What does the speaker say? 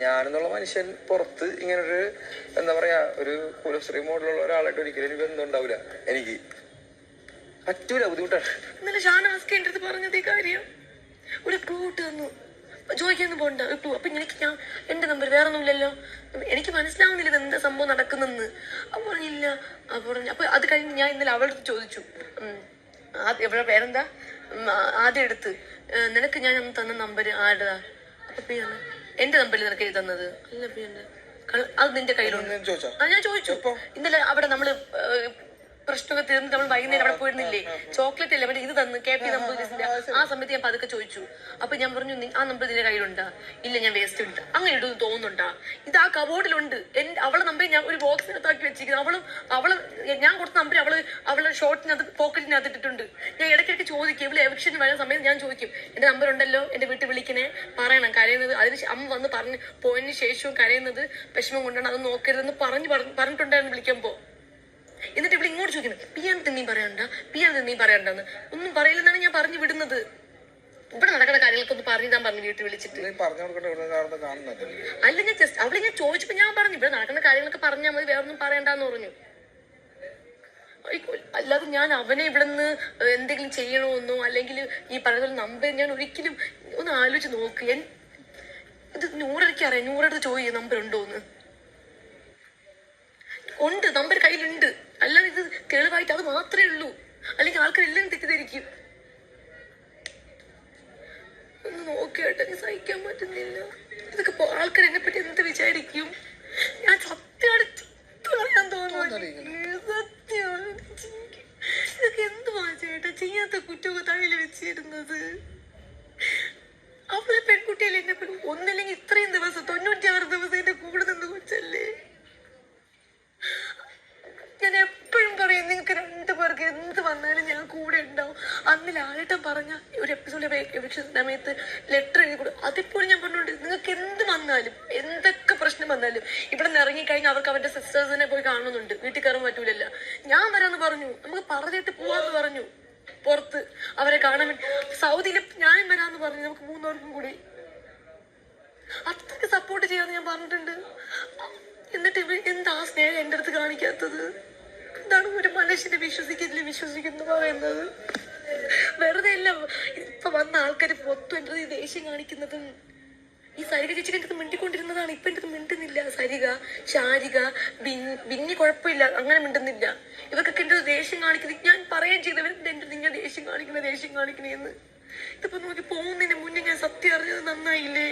ഞാനെന്നുള്ള മനുഷ്യൻ പുറത്ത് ഇങ്ങനൊരു എന്താ പറയാ ഒരു കുലശ്രീ മോഡലുള്ള ഒരാളായിട്ട് ഒരിക്കലും എനിക്ക് ബന്ധം ഉണ്ടാവില്ല. എനിക്ക് പറ്റൂല, ബുദ്ധിമുട്ടാണ്. ഇന്നലെ ഷാനവാസ്ക എൻ്റെ അടുത്ത് പറഞ്ഞത് ഈ കാര്യം ഒരു ക്ലൂട്ട് തന്നു, ചോദിക്കാന്ന് പോണ്ട കിട്ടു. അപ്പൊ എനിക്ക് ഞാൻ എന്റെ നമ്പർ വേറെ ഒന്നുമില്ലല്ലോ, എനിക്ക് മനസ്സിലാവുന്നില്ല ഇത് എന്താ സംഭവം നടക്കുന്നെന്ന്. അപ്പൊ പറഞ്ഞില്ല. അപ്പൊ അത് കഴിഞ്ഞ് ഞാൻ ഇന്നലെ അവളുടെ അടുത്ത് ചോദിച്ചു, എവിടെ പേരെന്താ ആദ്യം എടുത്ത് നിനക്ക് ഞാൻ തന്ന നമ്പർ ആരുടെതാ? അപ്പൊ പിയാണ് എന്റെ നമ്പറിൽ നിനക്ക് എഴുതി തന്നത് അല്ല പിന്നെ അത് നിന്റെ കയ്യിലുണ്ട്. ഞാൻ ചോദിച്ചു ഇന്നലെ അവിടെ നമ്മള് പ്രശ്നമൊക്കെ തീർന്നിട്ട് നമ്മൾ വൈകുന്നേരം അവിടെ പോയിരുന്നില്ലേ, ചോക്ലേറ്റ് അല്ലേ മറ്റേ ഇത് തന്നു KP നമ്പൂതിരിസിന്റെ. ആ സമയത്ത് ഞാൻ പതുക്കെ ചോദിച്ചു. അപ്പൊ ഞാൻ പറഞ്ഞു ആ നമ്പർ നിന്റെ കയ്യിലുണ്ടാ? ഇല്ല, ഞാൻ വേസ്റ്റ് ഉണ്ട്. അങ്ങനെ ഇടുന്നു തോന്നുന്നുണ്ടാ? ഇത് ആ കബോർഡിലുണ്ട്. അവളെ നമ്പർ ഞാൻ ഒരു ബോക്സിനകത്താക്കി വെച്ചിരിക്കുന്നു. അവള് ഞാൻ കൊടുത്ത നമ്പർ അവളെ ഷോർട്ടിനകത്ത് പോക്കറ്റിനകത്ത് ഇട്ടിട്ടുണ്ട്. ഞാൻ ഇടയ്ക്കിടയ്ക്ക് ചോദിക്കും, ഇവിടെ എവിക്ഷൻ വരുന്ന സമയത്ത് ഞാൻ ചോദിക്കും എന്റെ നമ്പർ ഉണ്ടല്ലോ, എന്റെ വീട്ടിൽ വിളിക്കണേ, പറയണം. കരയുന്നത് അതിന് അമ്മ വന്ന് പോയതിന് ശേഷവും കരയുന്നത് വിഷമം കൊണ്ടാണ്, അത് നോക്കരുതെന്ന് പറഞ്ഞിട്ടുണ്ടായിരുന്നു വിളിക്കുമ്പോ. എന്നിട്ട് ഇവിടെ ഇങ്ങോട്ട് ചോദിക്കുന്നത് പിയാനത്ത് നീ പറയണ്ടെന്ന്. ഒന്നും പറയില്ലെന്നാണ് ഞാൻ പറഞ്ഞു വിടുന്നത്. ഇവിടെ നടക്കുന്ന കാര്യങ്ങൾക്കൊന്ന് പറഞ്ഞു താൻ പറഞ്ഞു വീട്ടിൽ വിളിച്ചിട്ട്. അല്ല, ഞാൻ ജസ്റ്റ് അവിടെ ഞാൻ ചോദിച്ചപ്പോ ഞാൻ പറഞ്ഞു ഇവിടെ നടക്കുന്ന കാര്യങ്ങളൊക്കെ പറഞ്ഞാൽ മതി, വേറൊന്നും പറയണ്ടെന്ന് പറഞ്ഞു. അല്ലാതെ ഞാൻ അവനെ ഇവിടെ നിന്ന് എന്തെങ്കിലും ചെയ്യണമെന്നോ അല്ലെങ്കിൽ ഈ പറയുന്ന നമ്പർ ഞാൻ ഒരിക്കലും ഒന്ന് ആലോചിച്ച് നോക്ക്. ഇത് നൂറരയ്ക്ക് അറിയാം, നൂറടുത്ത് ചോദിക്കും നമ്പർ ഉണ്ടോന്ന്. ഉണ്ട്, നമ്പർ കയ്യിലുണ്ട്. അല്ലാതെ ഇത് തെളിവായിട്ട് അത് മാത്രമേ ഉള്ളൂ, അല്ലെങ്കിൽ ആൾക്കാരെല്ലാം തെറ്റിദ്ധരിക്കും. ഒന്ന് നോക്കിയാട്ടെ, എനിക്ക് സഹിക്കാൻ പറ്റുന്നില്ല. ഇതൊക്കെ ആൾക്കാർ എന്നെ പറ്റി എന്ത് വിചാരിക്കും? ഞാൻ സത്യമാണ് പറയാൻ തോന്നുന്നു. സത്യമാണ്. ഇതൊക്കെ എന്തുവാ ചേട്ടാ ചെയ്യാത്ത കുറ്റമൊക്കെ തലയിൽ വെച്ചിരുന്നത്? അവളെ പെൺകുട്ടിയല്ലേ എന്നെ ഒന്നല്ലെങ്കിൽ ഇത്രയും ദിവസം 96 ദിവസം എന്റെ കൂടെ നിന്ന് കൊച്ചല്ലേ. ഞാൻ എപ്പോഴും പറയും നിങ്ങൾക്ക് 2 പേർക്ക് എന്ത് വന്നാലും ഞാൻ കൂടെ ഉണ്ടാവും. അന്ന് ലാലേട്ടൻ പറഞ്ഞ ഒരു എപ്പിസോഡ് സമയത്ത് ലെറ്റർ എഴുതി കൊടുക്കും. അതിപ്പോഴും ഞാൻ പറഞ്ഞോണ്ട് നിങ്ങൾക്ക് എന്ത് വന്നാലും എന്തൊക്കെ പ്രശ്നം വന്നാലും ഇവിടെ നിന്ന് ഇറങ്ങിക്കഴിഞ്ഞാൽ അവർക്ക് അവരുടെ സിസ്റ്റേഴ്സിനെ പോയി കാണുന്നുണ്ട്, വീട്ടിൽ കയറാൻ പറ്റൂലല്ല. ഞാൻ വരാന്ന് പറഞ്ഞു, നമുക്ക് പറഞ്ഞിട്ട് പോവാന്ന് പറഞ്ഞു. പുറത്ത് അവരെ കാണാൻ വേണ്ടി സൗദിയില് ഞാൻ വരാന്ന് പറഞ്ഞു, നമുക്ക് 3 പേർക്കും കൂടി. അത്രയ്ക്ക് സപ്പോർട്ട് ചെയ്യാന്ന് ഞാൻ പറഞ്ഞിട്ടുണ്ട്. എന്നിട്ട് ഇവർ എന്താ സ്നേഹം എന്റെ അടുത്ത് കാണിക്കാത്തത്? എന്താണ് ഒരു മനുഷ്യനെ വിശ്വസിക്കുന്നു പറയുന്നത്? വെറുതെ അല്ല ഇപ്പൊ വന്ന ആൾക്കാർ മൊത്തം എന്റെ അടുത്ത് ദേഷ്യം കാണിക്കുന്നതും. ഈ സരിക ചേച്ചിക്ക് എന്റെ അടുത്ത് മിണ്ടിക്കൊണ്ടിരുന്നതാണ്, ഇപ്പൊ എന്റെ അടുത്ത് മിണ്ടുന്നില്ല. സരിക, ശാരിക, ബിന്നി കുഴപ്പമില്ല, അങ്ങനെ മിണ്ടുന്നില്ല. ഇവർക്കൊക്കെ എന്റെ ദേഷ്യം കാണിക്കുന്നത് ഞാൻ പറയുകയും ചെയ്തവർ എന്റെ നിങ്ങൾ ദേഷ്യം കാണിക്കണേന്ന്. ഇതിപ്പോ നോക്കി പോകുന്നതിന് മുന്നേ ഞാൻ സത്യം അറിഞ്ഞത് നന്നായില്ലേ?